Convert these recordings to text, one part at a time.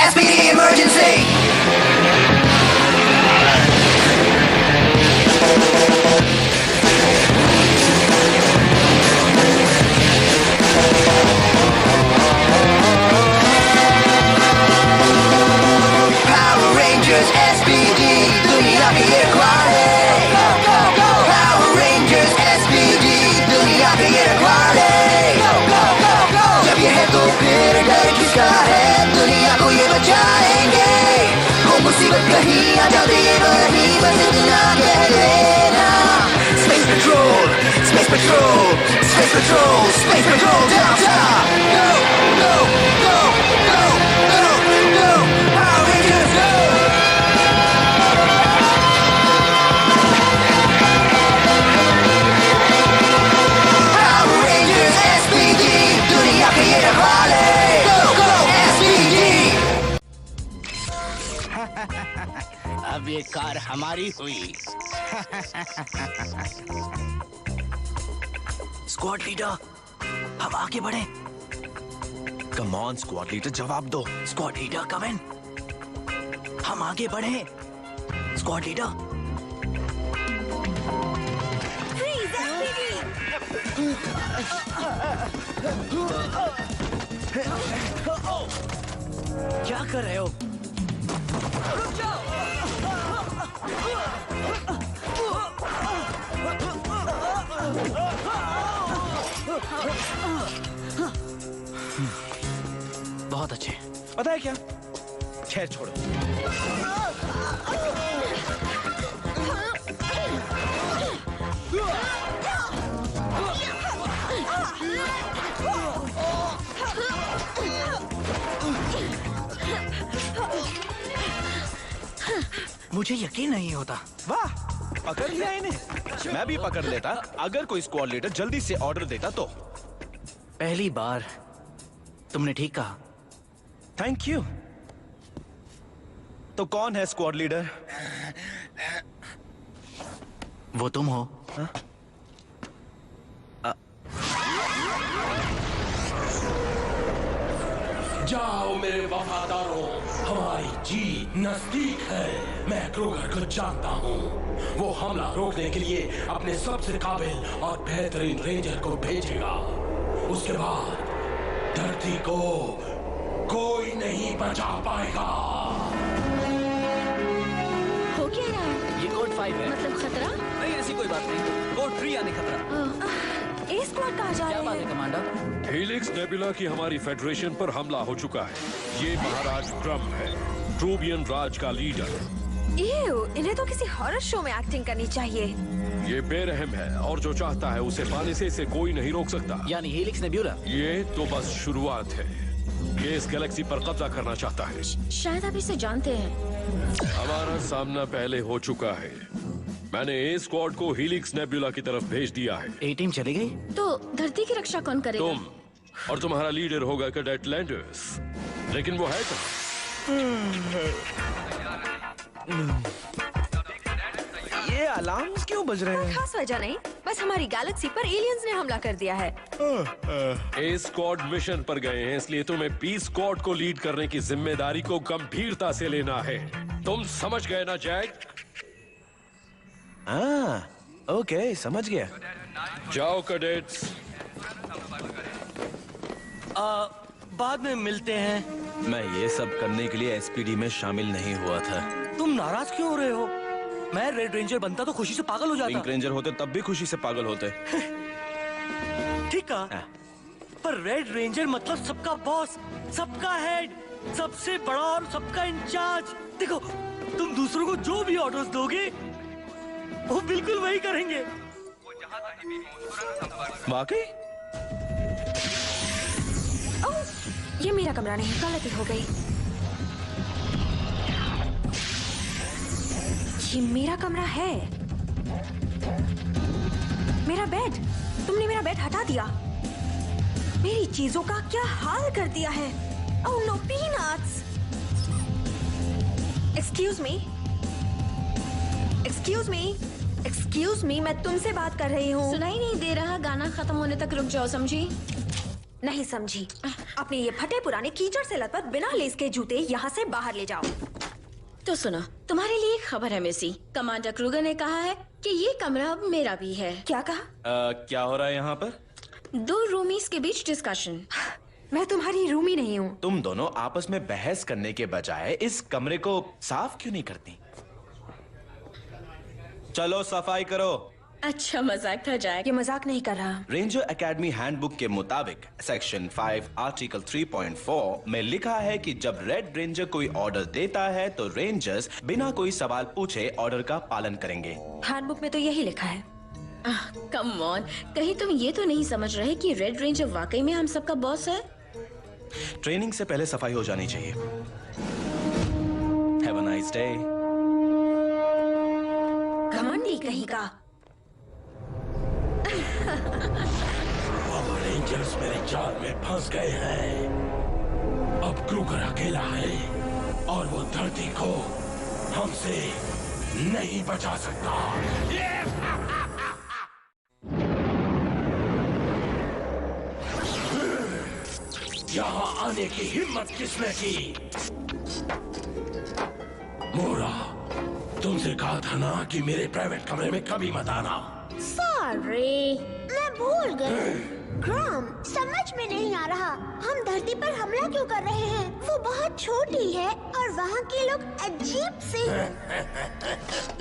SPD emergency. Power Rangers SPD, दुनिया की ये रखवाले. Go go go. Power Rangers SPD, दुनिया की ये रखवाले. Go go go go. जब ये है तो फिर डर किसका है? दुनिया को ये बचाएंगे. हो मुसीबत कहीं आ जाए ये वही बस इतना कह देना. Space Patrol, Space Patrol, Space Patrol, Space Patrol, down top. Go go go go go go. Power Rangers go. Power Rangers SPD, दुनिया के ये रखवाले. Go go SPD. अब ये कार हमारी हुई. स्क्वाड लीडर, हम आगे बढ़े. कम ऑन स्क्वाड लीडर, जवाब दो. स्क्वाड लीडर कम इन. हम आगे बढ़े. Squad leader. क्या कर रहे हो? बहुत अच्छे. पता है क्या, खैर छोड़ो. मुझे यकीन नहीं होता. वाह, पकड़ लिया इन्हें. मैं भी पकड़ लेता अगर कोई स्क्वाड लीडर जल्दी से ऑर्डर देता तो. पहली बार तुमने ठीक कहा. Thank you. तो कौन है स्क्वाड लीडर? वो तुम हो. हाँ? जाओ मेरे वफादारों, हमारी जीत नजदीक है. मैं क्रूगर को जानता हूँ. वो हमला रोकने के लिए अपने सबसे काबिल और बेहतरीन रेंजर को भेजेगा. उसके बाद धरती को कोई नहीं बचा पाएगा. हो क्या रहा है? ये कोड 5 है. मतलब खतरा? नहीं, ऐसी कोई बात नहीं. कोड 3 यानी खतरा. ए स्क्वाड कहाँ जा क्या रहे बात है हैं? कमांडर? हेलिक्स नेबुला की हमारी फेडरेशन पर हमला हो चुका है. ये महाराज ट्रम है, ट्रूबियन राज का लीडर. इन्हें तो किसी हॉरर शो में एक्टिंग करनी चाहिए. ये बेरहम है और जो चाहता है उसे पाने से इसे कोई नहीं रोक सकता. यानी हेलिक्स नेबुला. ये तो बस शुरुआत है. ये इस गैलेक्सी पर कब्जा करना चाहता है. शायद आप इसे जानते हैं. हमारा सामना पहले हो चुका है. मैंने ए स्क्वाड को हेलिक्स नेबुला की तरफ भेज दिया है. ए टीम चली गई. तो धरती की रक्षा कौन करेगा? तुम और तुम्हारा लीडर होगा कैडेट लैंडर्स. लेकिन वो है कहाँ? ये अलार्म्स क्यों बज रहे कोई हैं? खास वजह नहीं, बस हमारी गैलेक्सी पर एलियंस ने हमला कर दिया है. ए स्क्वाड मिशन पर गए हैं, इसलिए तुम्हें बी स्क्वाड को लीड करने की जिम्मेदारी को गंभीरता से लेना है. तुम समझ गए ना जैक? हाँ, ओके, समझ गया. जाओ कैडेट्स. बाद में मिलते हैं. मैं ये सब करने के लिए एसपीडी में शामिल नहीं हुआ था. तुम नाराज क्यों हो रहे हो? मैं रेड रेंजर बनता तो खुशी से पागल हो जाता. पिंक रेंजर होते तब भी खुशी से पागल होते. ठीक है, पर रेड रेंजर मतलब सबका बॉस, सबका हेड, सबसे बड़ा और सबका इंचार्ज. देखो, तुम दूसरों को जो भी ऑर्डर्स दोगे वो बिल्कुल वही करेंगे. वाकई? ओह, ये मेरा कमरा नहीं, गलती हो गई. ये मेरा कमरा है. मेरा बेड. तुमने मेरा बेड हटा दिया. मेरी चीजों का क्या हाल कर दिया है. Oh no, peanuts. Excuse me. Excuse me. Excuse me, मैं तुमसे बात कर रही हूँ. सुनाई नहीं दे रहा. गाना खत्म होने तक रुक जाओ, समझी? नहीं समझी। अपने ये फटे पुराने कीचड़ से लथपथ बिना लेस के जूते यहाँ से बाहर ले जाओ। तो सुनो, तुम्हारे लिए एक खबर है मेसी। कमांडर क्रूगर ने कहा है कि ये कमरा अब मेरा भी है। क्या कहा? क्या हो रहा है यहाँ पर? 2 रूमीज के बीच डिस्कशन। मैं तुम्हारी रूमी नहीं हूँ। तुम दोनों आपस में बहस करने के बजाय इस कमरे को साफ क्यों नहीं करती? चलो सफाई करो। अच्छा मजाक था जैक। ये मजाक नहीं कर रहा। रेंजर एकेडमी हैंडबुक के मुताबिक सेक्शन 5 आर्टिकल 3.4 में लिखा है कि जब रेड रेंजर कोई ऑर्डर देता है तो रेंजर्स बिना कोई सवाल पूछे ऑर्डर का पालन करेंगे। हैंडबुक में तो यही लिखा है। कम ऑन, कहीं तुम ये तो नहीं समझ रहे कि रेड रेंजर वाकई में हम सबका बॉस है? ट्रेनिंग से पहले सफाई हो जानी चाहिए। Have a nice day. घमंडी कहीं का। पावर रेंजर्स मेरे जाल में फंस गए हैं। अब क्रूगर अकेला है और वो धरती को हमसे नहीं बचा सकता। यहाँ आने की हिम्मत किसने की? मोरा, तुमसे कहा था ना कि मेरे प्राइवेट कमरे में कभी मत आना। सॉरी, मैं भूल गई। ग्राम, समझ में नहीं आ रहा हम धरती पर हमला क्यों कर रहे हैं। वो बहुत छोटी है और वहाँ के लोग अजीब से।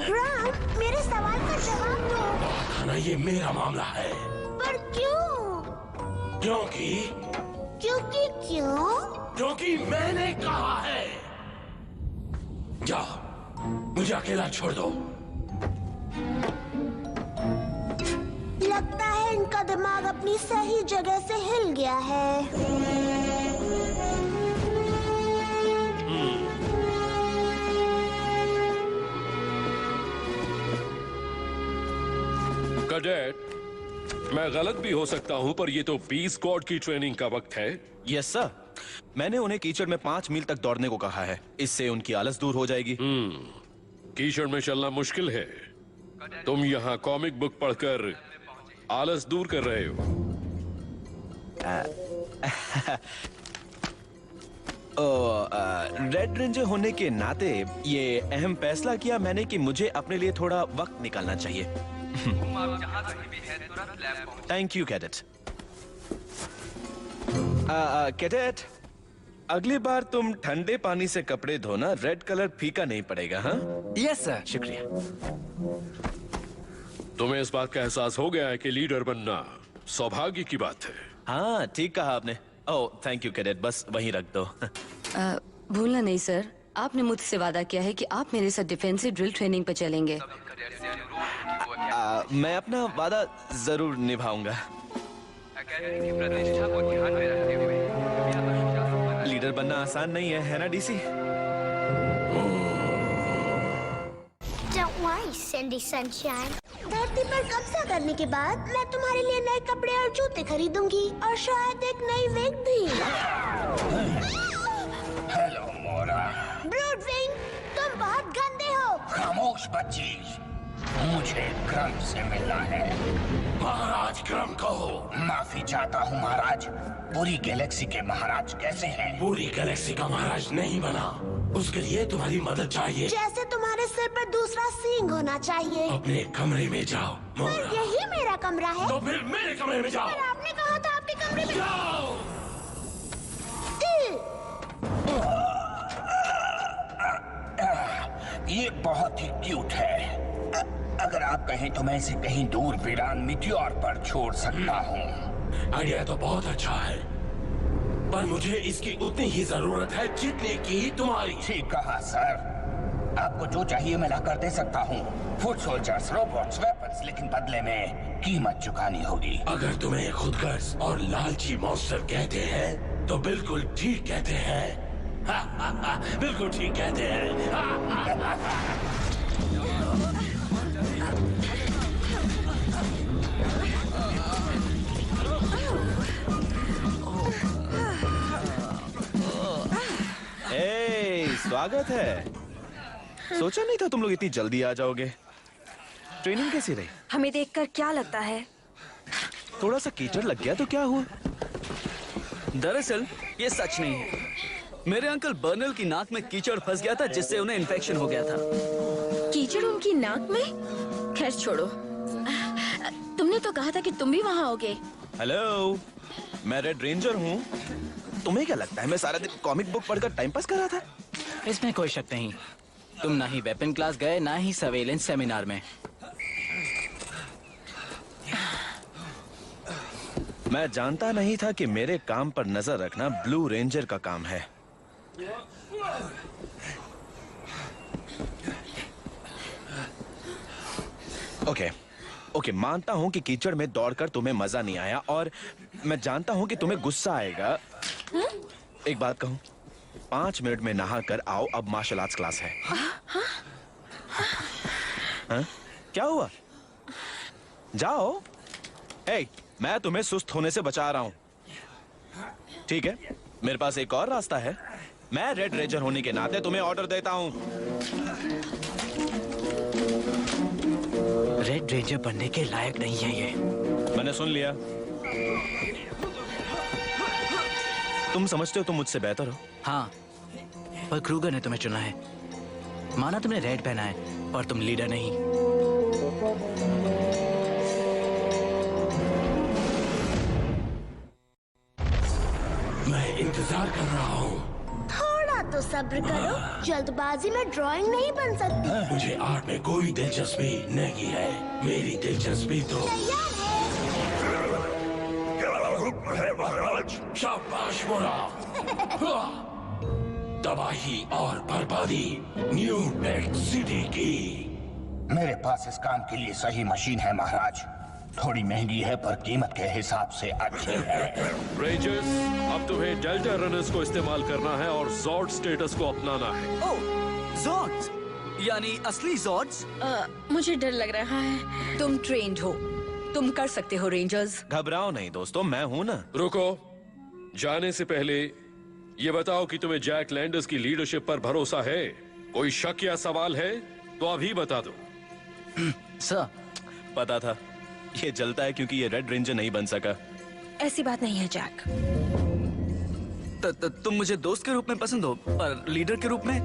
ग्राम, मेरे सवाल का जवाब दो। ना, ये मेरा मामला है। पर क्यों? क्योंकि क्योंकि मैंने कहा है। जाओ, मुझे अकेला छोड़ दो। लगता है इनका दिमाग अपनी सही जगह से हिल गया है। कैडेट, मैं गलत भी हो सकता हूं, पर ये तो बी स्क्वाड की ट्रेनिंग का वक्त है। यस सर, मैंने उन्हें कीचड़ में 5 मील तक दौड़ने को कहा है। इससे उनकी आलस दूर हो जाएगी। कीचड़ में चलना मुश्किल है। तुम यहाँ कॉमिक बुक पढ़कर आलस दूर कर रहे हो। रेड रेंजर होने के नाते ये अहम फैसला किया मैंने कि मुझे अपने लिए थोड़ा वक्त निकालना चाहिए। Thank you cadet. कैडेट, अगली बार तुम ठंडे पानी से कपड़े धोना, रेड कलर फीका नहीं पड़ेगा। हाँ यस सर। शुक्रिया। तुम्हें इस बात का एहसास हो गया है कि लीडर बनना सौभाग्य की बात है। हाँ ठीक कहा आपने। ओह थैंक यू कैडेट, बस वहीं रख दो। भूलना नहीं सर, आपने मुझसे वादा किया है कि आप मेरे साथ डिफेंसिव ड्रिल ट्रेनिंग पे चलेंगे। मैं अपना वादा जरूर निभाऊंगा। लीडर बनना आसान नहीं है ना DC? Don't worry, Cindy Sunshine. धरती पर कब्जा करने के बाद मैं तुम्हारे लिए नए कपड़े और जूते खरीदूंगी और शायद एक नई विग भी। हेलो मोरा। ब्रूडविंग, तुम बहुत गंदे हो। खामोश बच्ची, मुझे क्रम से मिलना है। महाराज क्रम कहो। माफी चाहता हूँ महाराज। पूरी गैलेक्सी के महाराज कैसे हैं? पूरी गैलेक्सी का महाराज नहीं बना, उसके लिए तुम्हारी मदद चाहिए। जैसे तुम्हारे सिर पर दूसरा सींग होना चाहिए। अपने कमरे में जाओ मोरा। पर यही मेरा कमरा है। तो फिर मेरे कमरे में जाओ। पर आपने कहा था आपके कमरे में जाओ। ये बहुत ही क्यूट है। अगर आप कहें तो मैं इसे कहीं दूर वीरान मिट्योर पर छोड़ सकता हूँ। आइडिया तो बहुत अच्छा है, पर मुझे इसकी उतनी ही जरूरत है जितनी की तुम्हारी। ठीक कहा सर। आपको जो चाहिए मैं ला कर दे सकता हूँ। फुट सोल्जर्स, रोबोट्स, वेपन्स, लेकिन बदले में कीमत चुकानी होगी। अगर तुम्हें खुदगर्ज और लालची मॉन्स्टर कहते हैं तो बिल्कुल ठीक कहते हैं। बिल्कुल ठीक कहते हैं। स्वागत है। सोचा नहीं था तुम लोग इतनी जल्दी आ जाओगे। ट्रेनिंग कैसी रही? हमें देखकर क्या लगता है? थोड़ा सा कीचड़ लग गया तो क्या हुआ? दरअसल ये सच नहीं है। मेरे अंकल बर्नल की नाक में कीचड़ फंस गया था, जिससे उन्हें इन्फेक्शन हो गया था। कीचड़ उनकी नाक में? खैर छोड़ो, तुमने तो कहा था कि तुम भी वहाँ आओगे। हेलो, मैं रेड रेंजर हूँ। तुम्हें क्या लगता है मैं सारा दिन कॉमिक बुक पढ़कर टाइम पास कर रहा था? इसमें कोई शक नहीं। तुम ना ही वेपन क्लास गए, ना ही सर्वेलेंस सेमिनार में। मैं जानता नहीं था कि मेरे काम पर नजर रखना ब्लू रेंजर का काम है। ओके, मानता हूं कि कीचड़ में दौड़कर तुम्हें मजा नहीं आया, और मैं जानता हूं कि तुम्हें गुस्सा आएगा। एक बात कहूं, 5 मिनट में नहाकर आओ, अब मार्शल आर्ट्स क्लास है। क्या हुआ? जाओ। मैं तुम्हें सुस्त होने से बचा रहा हूं। ठीक है, मेरे पास एक और रास्ता है। मैं रेड रेंजर होने के नाते तुम्हें ऑर्डर देता हूं। रेड रेंजर बनने के लायक नहीं है ये। मैंने सुन लिया। तुम समझते हो तुम मुझसे बेहतर हो? हाँ, पर क्रूगर ने तुम्हें चुना है। माना तुमने रेड पहना है, पर तुम लीडर नहीं। मैं इंतजार कर रहा हूँ। थोड़ा तो सब्र करो, जल्दबाजी में ड्राइंग नहीं बन सकती। मुझे आर्ट में कोई दिलचस्पी नहीं है। मेरी दिलचस्पी तो शाबाश मोरा। तबाही और बर्बादी न्यू बेड सिटी की। मेरे पास इस काम के लिए सही मशीन है महाराज। थोड़ी महंगी है पर कीमत के हिसाब से अच्छी है। रेंजर्स, अब तुम्हें डेल्टा रनर्स को इस्तेमाल करना है और जॉर्ड स्टेटस को अपनाना है। ओह, जॉर्ड्स, यानी असली जॉर्ड्स? मुझे डर लग रहा है। तुम ट्रेंड हो, तुम कर सकते हो रेंजर्स। घबराओ नहीं दोस्तों, मैं हूं ना। रुको, जाने से पहले ये बताओ कि तुम्हें जैक लैंडर्स की लीडरशिप पर भरोसा है? कोई शक या सवाल है तो अभी बता दो। सर, पता था ये जलता है क्योंकि ये रेड रेंजर नहीं बन सका। ऐसी बात नहीं है जैक। तुम मुझे दोस्त के रूप में पसंद हो, पर लीडर के रूप में?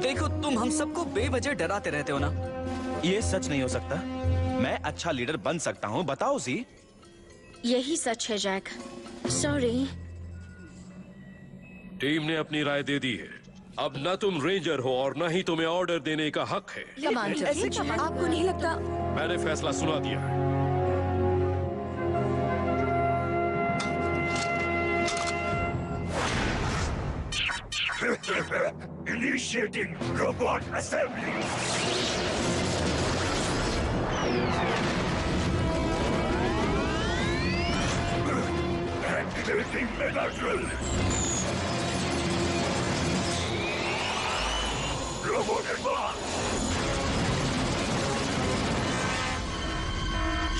देखो, तुम हम सबको बेवजह डराते रहते हो ना। ये सच नहीं हो सकता। मैं अच्छा लीडर बन सकता हूँ, बताओ सी। यही सच है जैक। सॉरी। टीम ने अपनी राय दे दी है। अब न तुम रेंजर हो और न ही तुम्हें ऑर्डर देने का हक है। आपको नहीं लगता? मैंने फैसला सुना दिया है। Initiating robot assembly. Activating mega drill. Robot advance.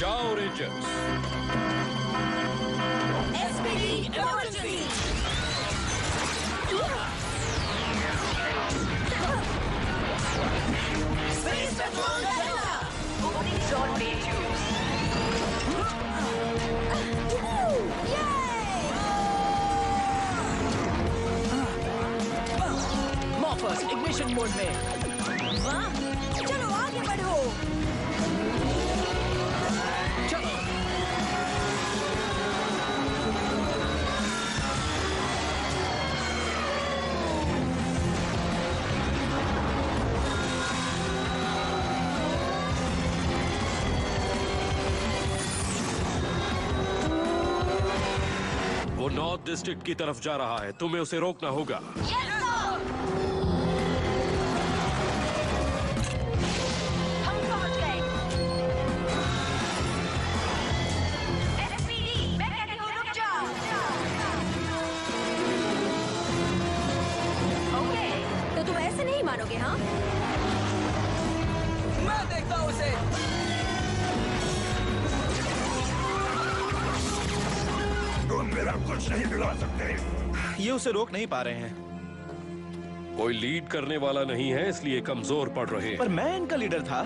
जाओ rangers. SPD emergency. Space Patrol Delta. Opening zone bay tubes. Morphers ignition mode में। वाह, चलो आगे बढ़ो। चलो। वो नॉर्थ डिस्ट्रिक्ट की तरफ जा रहा है, तुम्हें उसे रोकना होगा। तो तुम ऐसे नहीं मानोगे? हाँ, मैं देखता हूँ उसे। तुम मेरा कुछ नहीं बिगाड़ सकते। ये उसे रोक नहीं पा रहे हैं। कोई लीड करने वाला नहीं है, इसलिए कमजोर पड़ रहे हैं। पर मैं इनका लीडर था।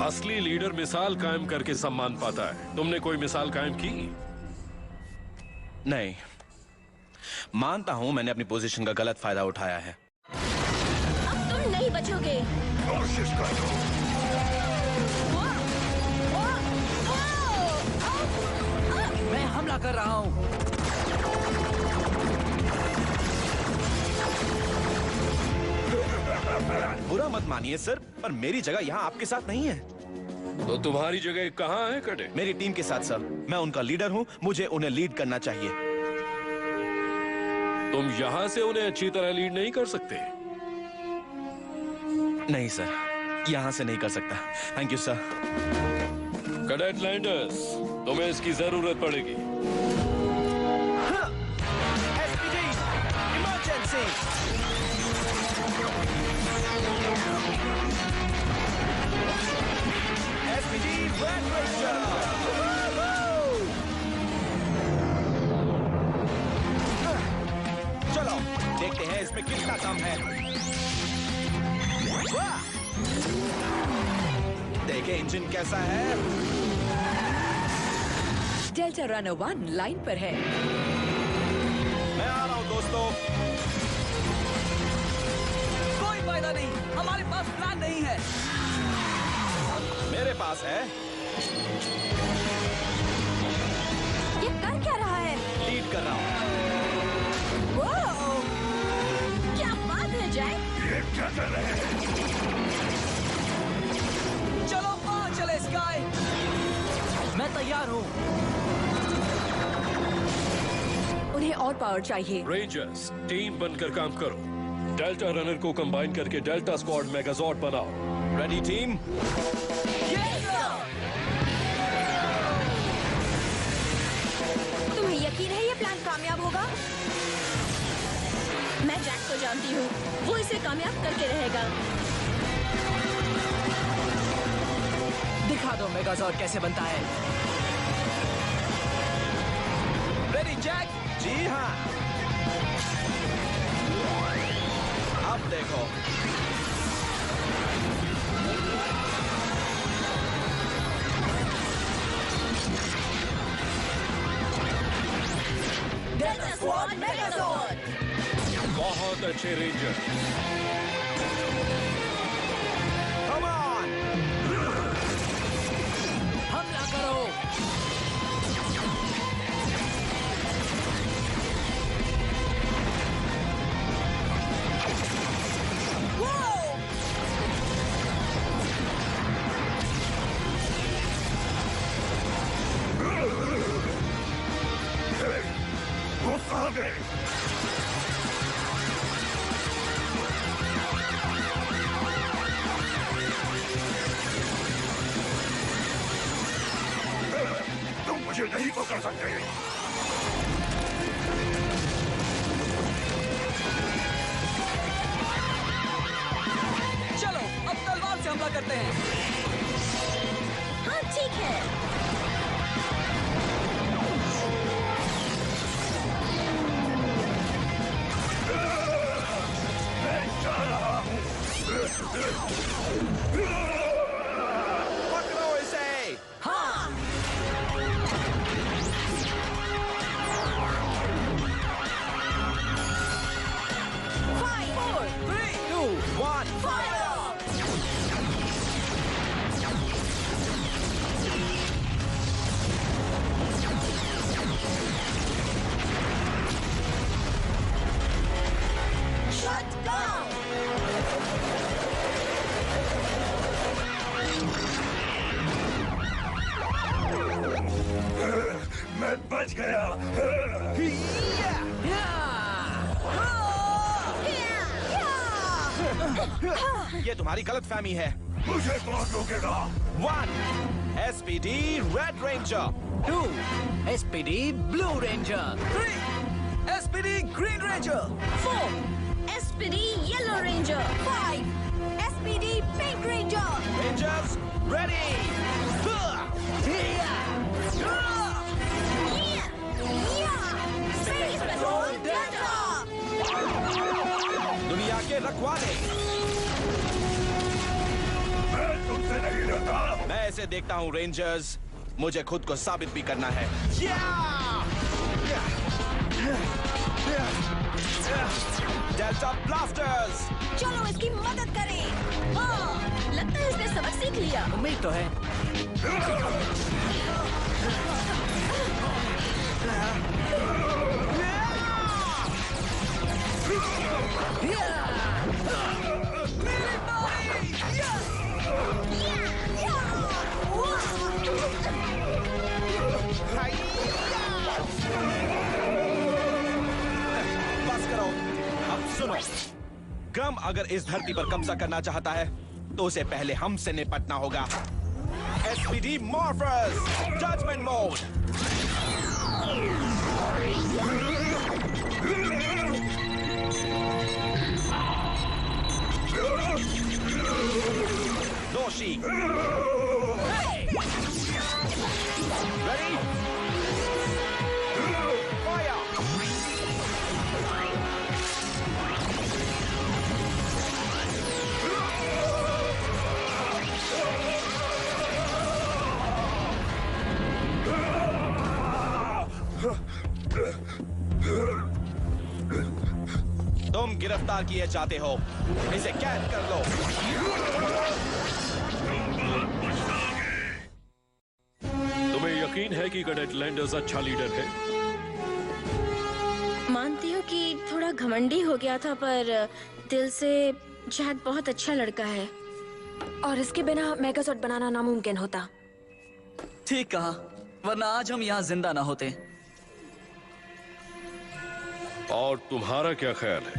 असली लीडर मिसाल कायम करके सम्मान पाता है। तुमने कोई मिसाल कायम की? नहीं, मानता हूं मैंने अपनी पोजीशन का गलत फायदा उठाया है। अब तुम नहीं बचोगे। कोशिश करो। मैं हमला कर रहा हूँ। बुरा मत मानिए सर, पर मेरी जगह यहाँ आपके साथ नहीं है। तो तुम्हारी जगह कहाँ है कटे? मेरी टीम के साथ सर। मैं उनका लीडर हूँ, मुझे उन्हें लीड करना चाहिए। तुम यहाँ से उन्हें अच्छी तरह लीड नहीं कर सकते। नहीं सर, यहाँ से नहीं कर सकता। Thank you sir. Cadet landers, तुम्हें इसकी जरूरत पड़ेगी। SPD, emergency. SPD, red ranger. चलो देखते हैं इसमें कितना दम है। देखें इंजन कैसा है। डेल्टा रनर 1 लाइन पर है। मैं आ रहा हूँ दोस्तों। कोई फायदा नहीं, हमारे पास प्लान नहीं है। मेरे पास है। ये कर क्या रहा है? लीड कर रहा हूँ। क्या बात है जैक? ये क्या कर रहे हैं? चलो वहाँ चले स्काई। मैं तैयार हूँ। उन्हें और पावर चाहिए। रेंजर्स, टीम बनकर काम करो। डेल्टा रनर को कंबाइन करके डेल्टा स्क्वाड मेगाजॉर्ड बनाओ। Ready team? तुम्हें यकीन है ये प्लान कामयाब होगा? मैं जैक को जानती हूँ, वो इसे कामयाब करके रहेगा। दिखा दो मेगाजॉर्ड कैसे बनता है। Ready Jack? जी हाँ। अब देखो। Delta Squad Megazord. बहुत अच्छे रेंजर। Come on! हमला करो। वो कहाँ गए? तुम मुझे नहीं पकड़ सकते। चलो अब तलवार से हमला करते हैं। हाँ ठीक है। मैं जा रहा हूँ। पकड़ो इसे। हाँ। Five, 4, 3, 2, 1, fire! Shut down! मैं बच गया। ये तुम्हारी गलतफहमी है। मुझे कौन रोकेगा? 1 SPD red ranger. 2 SPD blue ranger. 3 SPD green ranger. 4 SPD yellow ranger. 5, SPD Pink Ranger! Rangers ready. Space Patrol Delta! दुनिया के रखवाले। मैं तुमसे नहीं डरता। मैं ऐसे देखता हूँ रेंजर्स, मुझे खुद को साबित भी करना है। Charge up blasters! चलो इसकी मदद करें। हाँ, लगता है इसने सबक सीख लिया। उम्मीद तो है। बस करो। अब सुनो, ग्रम अगर इस धरती पर कब्जा करना चाहता है तो उसे पहले हमसे निपटना होगा। SPD Morphers Judgment Mode। Doshi। Ready? Fire! तुम गिरफ्तार किए जाते हो, इसे कैद कर लो। तुम्हें यकीन है कि कैडेट लैंडर्स अच्छा लीडर है? मानती हूँ कि थोड़ा घमंडी हो गया था, पर दिल से जैक बहुत अच्छा लड़का है। और इसके बिना मेगाजॉर्ड बनाना नामुमकिन होता। ठीक कहा, वरना आज हम यहाँ जिंदा ना होते। और तुम्हारा क्या ख्याल है?